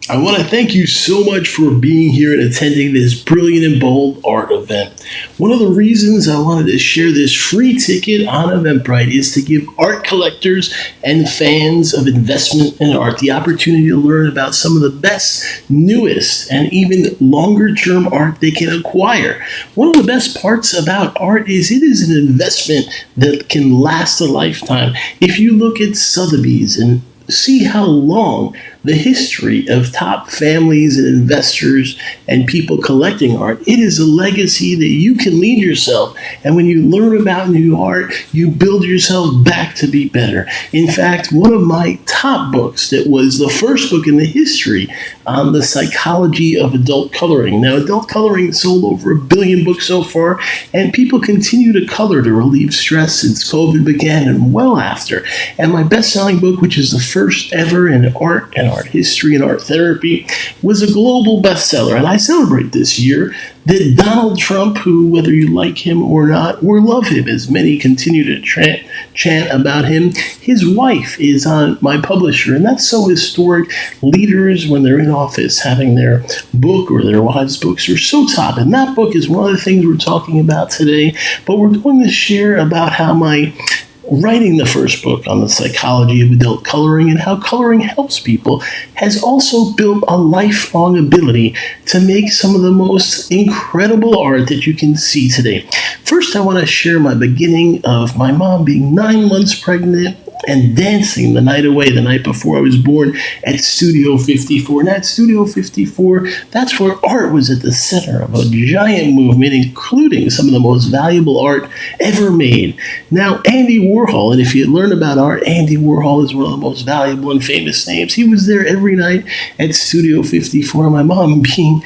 I want to thank you so much for being here and attending this brilliant and bold art event. One of the reasons I wanted to share this free ticket on Eventbrite is to give art collectors and fans of investment in art the opportunity to learn about some of the best, newest, and even longer term art they can acquire. One of the best parts about art is it is an investment that can last a lifetime. If you look at Sotheby's and see how long the history of top families and investors and people collecting art, it is a legacy that you can lead yourself. And when you learn about new art, you build yourself back to be better. In fact, one of my top books that was the first book in the history on the psychology of adult coloring. Now, adult coloring sold over 1 billion books so far, and people continue to color to relieve stress since COVID began and well after. And my best-selling book, which is the first ever in art and art history and art therapy, was a global bestseller. And I celebrate this year that Donald Trump, who, whether you like him or not, or love him, as many continue to chant about him, his wife is on my publisher. And that's so historic. Leaders, when they're in office, having their book or their wives' books are so top. And that book is one of the things we're talking about today. But we're going to share about how my writing the first book on the psychology of adult coloring and how coloring helps people has also built a lifelong ability to make some of the most incredible art that you can see today. First, I want to share my beginning of my mom being 9 months pregnant and dancing the night away the night before I was born at Studio 54. And at Studio 54, that's where art was at the center of a giant movement, including some of the most valuable art ever made. Now, Andy Warhol, and if you learn about art, Andy Warhol is one of the most valuable and famous names. He was there every night at Studio 54. My mom being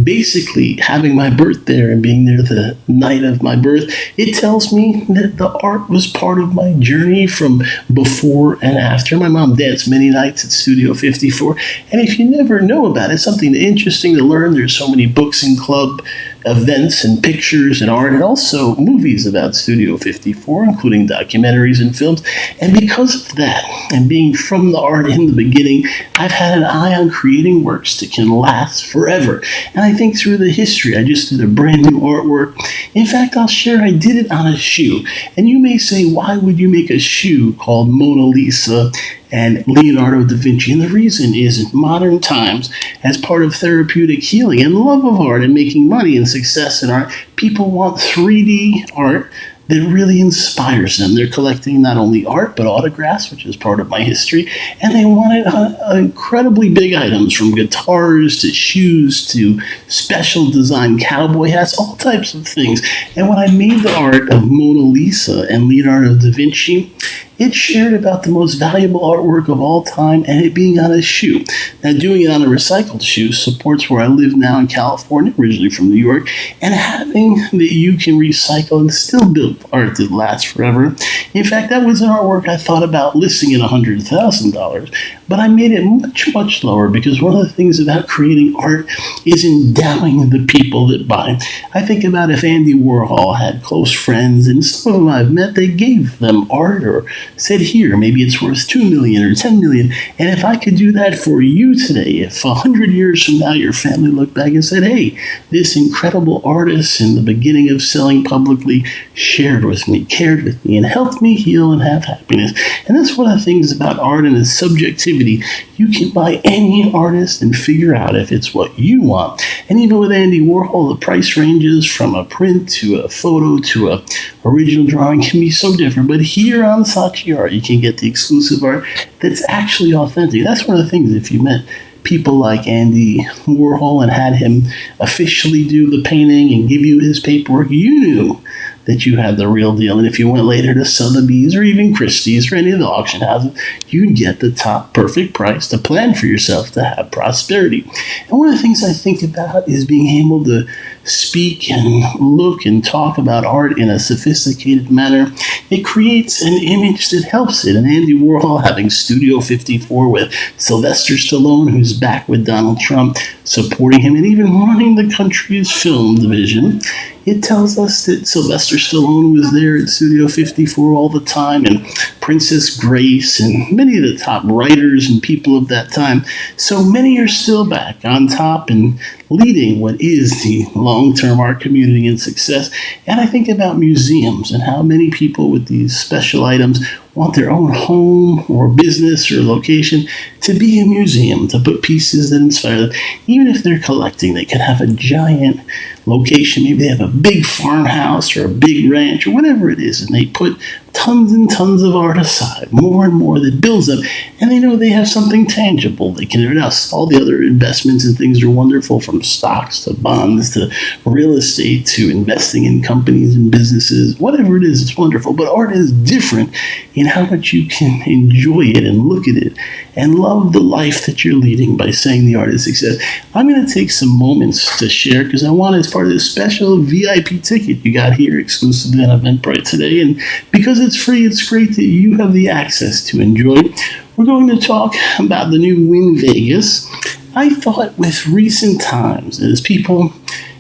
basically having my birth there and being there the night of my birth, it tells me that the art was part of my journey from before and after. My mom danced many nights at Studio 54, and if you never know about it, something interesting to learn. There's so many books and club events and pictures and art, and also movies about Studio 54, including documentaries and films. And because of that, and being from the art in the beginning, I've had an eye on creating works that can last forever. And I think through the history, I just did a brand new artwork. In fact, I'll share I did it on a shoe. And you may say, why would you make a shoe called Mona Lisa and Leonardo da Vinci? And the reason is, in modern times, as part of therapeutic healing and love of art and making money and success in art, people want 3D art that really inspires them. They're collecting not only art, but autographs, which is part of my history, and they wanted incredibly big items, from guitars to shoes to special design cowboy hats, all types of things. And when I made the art of Mona Lisa and Leonardo da Vinci, it shared about the most valuable artwork of all time and it being on a shoe. Now, doing it on a recycled shoe supports where I live now in California, originally from New York, and having that you can recycle and still build art that lasts forever. In fact, that was an artwork I thought about listing at $100,000, but I made it much, much lower because one of the things about creating art is endowing the people that buy. I think about if Andy Warhol had close friends, and some of them I've met, they gave them art or said, here, maybe it's worth $2 million or $10 million. And if I could do that for you today, if 100 years from now your family looked back and said, hey, this incredible artist in the beginning of selling publicly shared with me, cared with me, and helped me heal and have happiness. And that's one of the things about art and its subjectivity. You can buy any artist and figure out if it's what you want. And even with Andy Warhol, the price ranges from a print to a photo to a original drawing can be so different. But here on Saatchi Art, you can get the exclusive art that's actually authentic. That's one of the things, if you met people like Andy Warhol and had him officially do the painting and give you his paperwork, you knew that you had the real deal. And if you went later to Sotheby's or even Christie's or any of the auction houses, you'd get the top perfect price to plan for yourself to have prosperity. And one of the things I think about is being able to speak and look and talk about art in a sophisticated manner. It creates an image that helps it. And Andy Warhol having Studio 54 with Sylvester Stallone, who's back with Donald Trump, supporting him and even running the country's film division, it tells us that Sylvester Stallone was there at Studio 54 all the time and Princess Grace, and many of the top writers and people of that time. So many are still back on top and leading what is the long-term art community in success. And I think about museums and how many people with these special items want their own home or business or location to be a museum, to put pieces that inspire them. Even if they're collecting, they can have a giant location. Maybe they have a big farmhouse or a big ranch or whatever it is, and they put tons and tons of art aside, more and more that builds up, and they know they have something tangible they can invest. All the other investments and things are wonderful, from stocks to bonds to real estate to investing in companies and businesses. Whatever it is, it's wonderful. But art is different in how much you can enjoy it and look at it and love the life that you're leading by saying the art is success. I'm going to take some moments to share because I want, as part of this special VIP ticket you got here exclusively on Eventbrite today, and because it's free, it's great that you have the access to enjoy. We're going to talk about the new Win Vegas. I thought with recent times, as people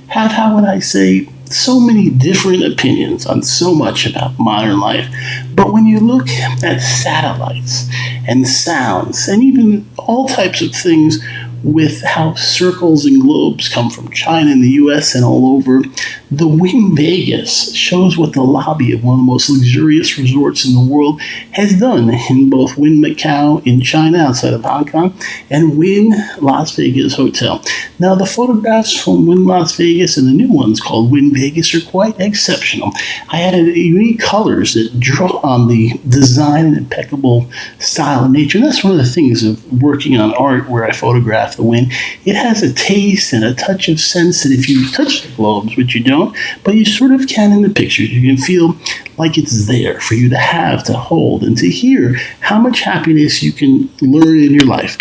have, how would I say, so many different opinions on so much about modern life. But when you look at satellites and sounds and even all types of things with how circles and globes come from China and the US and all over, the Win Vegas shows what the lobby of one of the most luxurious resorts in the world has done in both Win Macau in China outside of Hong Kong and Win Las Vegas Hotel. Now, the photographs from Win Las Vegas and the new ones called Win Vegas are quite exceptional. I added unique colors that draw on the design and impeccable style and nature. And that's one of the things of working on art where I photograph the Win. It has a taste and a touch of sense that if you touch the globes, which you don't, but you sort of can in the pictures, you can feel like it's there for you to have, to hold, and to hear how much happiness you can learn in your life.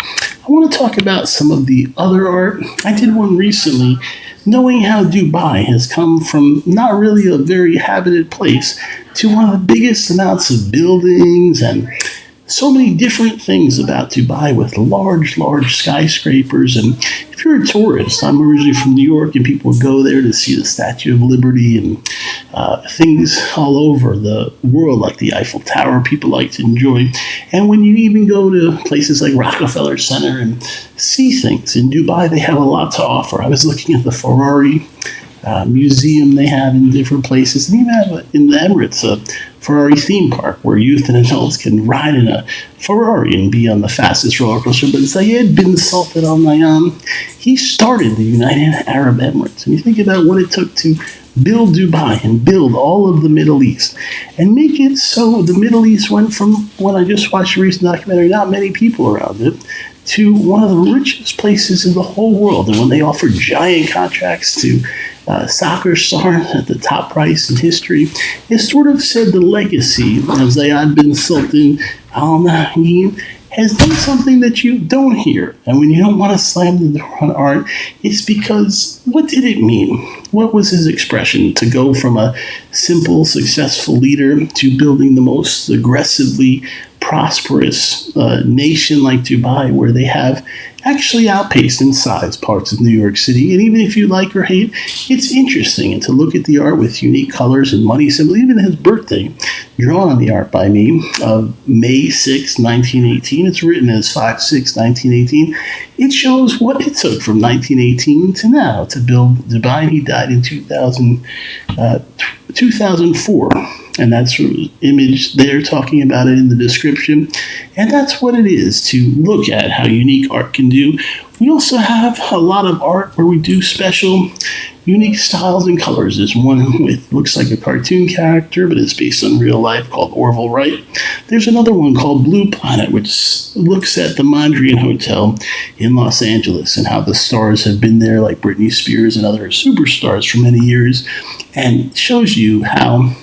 I want to talk about some of the other art. I did one recently, knowing how Dubai has come from not really a very habited place to one of the biggest amounts of buildings and so many different things about Dubai with large skyscrapers. And if you're a tourist, I'm originally from New York, and people would go there to see the Statue of Liberty and things all over the world, like the Eiffel Tower, people like to enjoy. And when you even go to places like Rockefeller Center and see things in Dubai, they have a lot to offer. I was looking at the Ferrari museum they have in different places, and even have in the Emirates a Ferrari theme park where youth and adults can ride in a Ferrari and be on the fastest roller coaster. But Zayed bin Sultan Al Nahyan, he started the United Arab Emirates. And you think about what it took to build Dubai and build all of the Middle East and make it so the Middle East went from, when I just watched a recent documentary, not many people around it, to one of the richest places in the whole world. And when they offered giant contracts to soccer stars at the top price in history, it sort of said the legacy of Zayed bin Sultan Al Nahyan has done something that you don't hear. And when you don't want to slam the door on art, it's because, what did it mean? What was his expression? To go from a simple, successful leader to building the most aggressively prosperous nation like Dubai, where they have actually outpaced in size parts of New York City. And even if you like or hate, it's interesting. And to look at the art with unique colors and money symbols, even his birthday, drawn on the art by me, of May 6, 1918. It's written as 5/6/1918. It shows what it took from 1918 to now to build Dubai. And he died in 2004. And that's the image there, talking about it in the description. And that's what it is, to look at how unique art can do. We also have a lot of art where we do special, unique styles and colors. There's one with, looks like a cartoon character, but it's based on real life, called Orville Wright. There's another one called Blue Planet, which looks at the Mondrian Hotel in Los Angeles and how the stars have been there, like Britney Spears and other superstars for many years, and shows you how,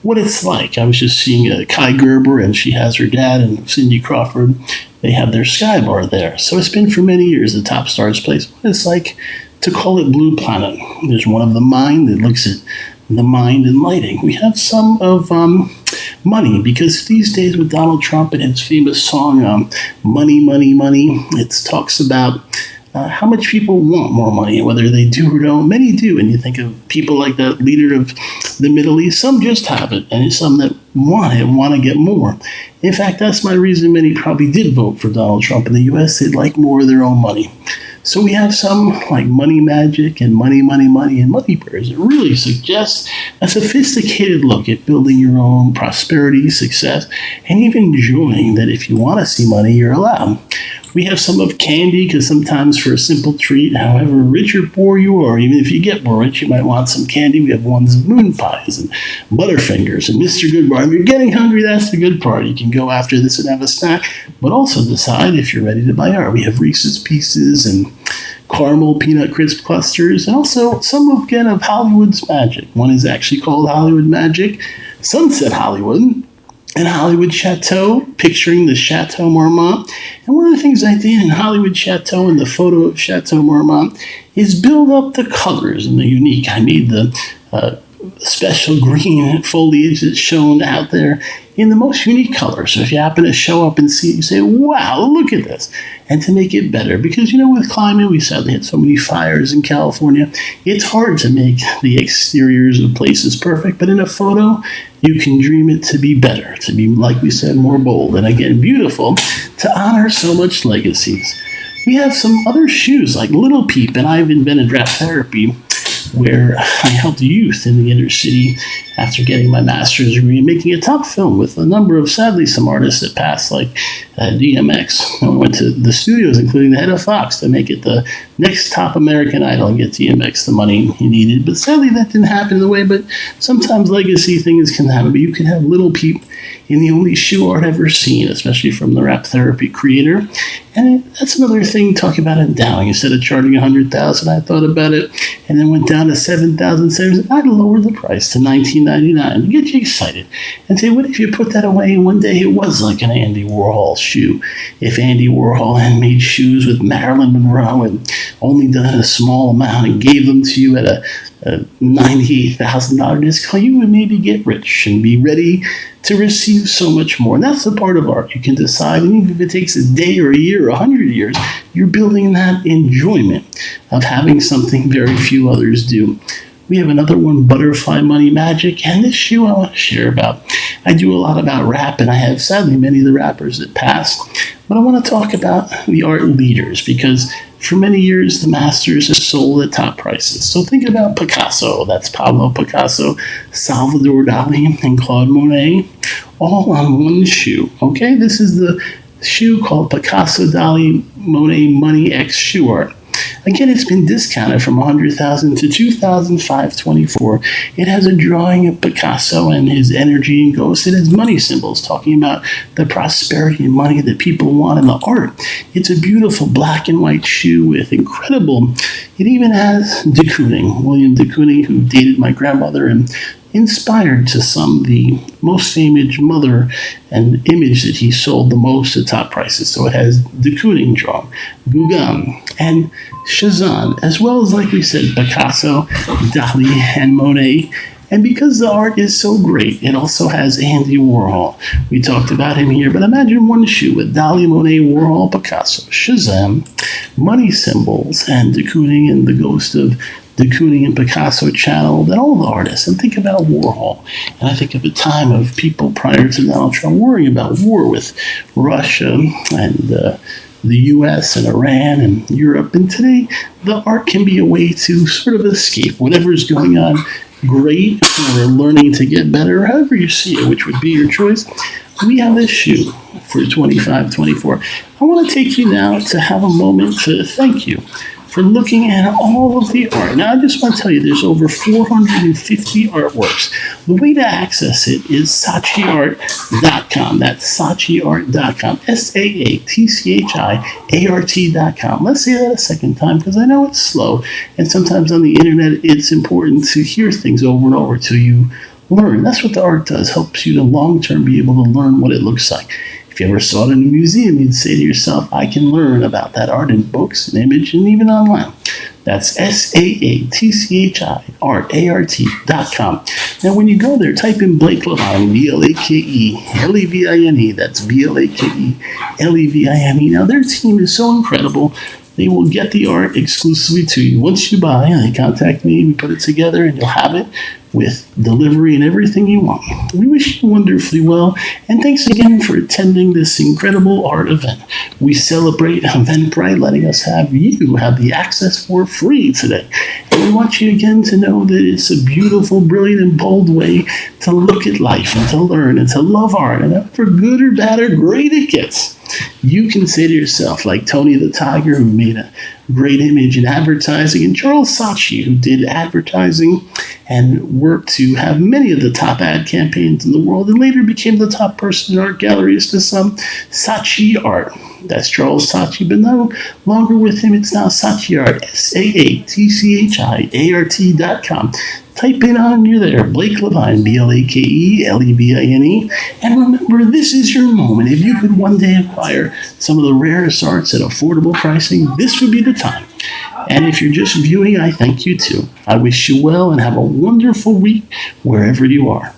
what it's like. I was just seeing Kai Gerber, and she has her dad, and Cindy Crawford. They have their sky bar there. So it's been for many years the top stars place. What it's like to call it Blue Planet. There's one of the mind that looks at the mind and lighting. We have some of money, because these days with Donald Trump and his famous song, Money, Money, Money, it talks about how much people want more money, whether they do or don't. Many do, and you think of people like the leader of the Middle East. Some just have it, and some that want to get more. In fact, that's my reason many probably did vote for Donald Trump in the U.S. They'd like more of their own money. So we have some like Money Magic and Money, Money, Money, and Money Prayers. It really suggests a sophisticated look at building your own prosperity, success, and even enjoying that if you want to see money, you're allowed. We have some of candy because sometimes for a simple treat, however rich or poor you are, even if you get more rich, you might want some candy. We have ones of moon pies and Butterfingers and Mr. Goodbar. If you're getting hungry, that's the good part. You can go after this and have a snack, but also decide if you're ready to buy art. We have Reese's Pieces and caramel peanut crisp clusters, and also some again of Hollywood's magic. One is actually called Hollywood Magic, Sunset Hollywood, and Hollywood Chateau, picturing the Chateau Marmont. And one of the things I did in Hollywood Chateau and the photo of Chateau Marmont is build up the colors and the unique. I made the special green foliage that's shown out there in the most unique color. So if you happen to show up and see it, you say, wow, look at this. And to make it better, because, with climate, we sadly had so many fires in California, it's hard to make the exteriors of places perfect, but in a photo, you can dream it to be better, to be, like we said, more bold, and again, beautiful, to honor so much legacies. We have some other shoes, like Little Peep, and I've invented rap therapy, where I helped youth in the inner city after getting my master's degree and making a top film with a number of, sadly, some artists that passed, like DMX. And we went to the studios, including the head of Fox, to make it the next top American Idol and get DMX the money he needed. But sadly, that didn't happen in the way, but sometimes legacy things can happen. But you can have Little Peep in the only shoe art ever seen, especially from the rap therapy creator. And that's another thing, talking about endowing. Instead of charging $100,000, I thought about it, and then went down to $7,000. I'd lower the price to $19.99 to get you excited. And say, what if you put that away and one day it was like an Andy Warhol shoe? If Andy Warhol had made shoes with Marilyn Monroe and only done a small amount and gave them to you at a $98,000 discount, you would maybe get rich and be ready to receive so much more. And that's the part of art. You can decide, and even if it takes a day or a year or 100 years, you're building that enjoyment of having something very few others do. We have another one, Butterfly Money Magic, and this shoe I want to share about. I do a lot about rap, and I have, sadly, many of the rappers that passed. But I want to talk about the art leaders, because for many years, the masters have sold at top prices. So think about Picasso. That's Pablo Picasso, Salvador Dali, and Claude Monet, all on one shoe. Okay, this is the shoe called Picasso, Dali, Monet Money X Shoe Art. Again, it's been discounted from $100,000 to $2,524. It has a drawing of Picasso and his energy and ghosts. It has money symbols talking about the prosperity and money that people want in the art. It's a beautiful black and white shoe with incredible. It even has de Kooning, William de Kooning, who dated my grandmother and inspired to some the most famous mother and image that he sold the most at top prices. So it has de Kooning drawing, Gauguin, and Cezanne, as well as, like we said, Picasso, Dali, and Monet. And because the art is so great, it also has Andy Warhol. We talked about him here, but imagine one shoe with Dali, Monet, Warhol, Picasso, Shazam, money symbols, and de Kooning and the ghost of de Kooning and Picasso channeled, and all the artists. And think about Warhol. And I think of a time of people prior to Donald Trump worrying about war with Russia and the U.S. and Iran and Europe. And today, the art can be a way to sort of escape whatever's going on, great, or learning to get better, however you see it, which would be your choice. We have this shoe for $25.24. I want to take you now to have a moment to thank you for looking at all of the art. Now, I just want to tell you, there's over 450 artworks. The way to access it is saatchiart.com. That's saatchiart.com. SAATCHIART.com. Let's say that a second time, because I know it's slow, and sometimes on the internet, it's important to hear things over and over till you learn. That's what the art does, helps you to long-term be able to learn what it looks like. If you ever saw it in a museum, you'd say to yourself, I can learn about that art in books and image and even online. That's SAATCHIART.com. Now, when you go there, type in Blake LeVine, BLAKE LEVINE. That's BLAKE LEVINE. Now, their team is so incredible. They will get the art exclusively to you. Once you buy, they contact me, we put it together, and you'll have it with delivery and everything you want. We wish you wonderfully well, and thanks again for attending this incredible art event. We celebrate Eventbrite letting us have the access for free today. And we want you again to know that it's a beautiful, brilliant, and bold way to look at life and to learn and to love art. And for good or bad or great it gets, you can say to yourself, like Tony the Tiger, who made a great image in advertising, and Charles Saatchi, who did advertising and worked to have many of the top ad campaigns in the world, and later became the top person in art galleries to some, Saatchi Art. That's Charles Saatchi, but no longer with him. It's now Saatchi Art, SAATCHIART.com. Type in on you're there, Blake LeVine, BLAKELEVINE. And remember, this is your moment. If you could one day acquire some of the rarest arts at affordable pricing, this would be the time. And if you're just viewing, I thank you too. I wish you well and have a wonderful week wherever you are.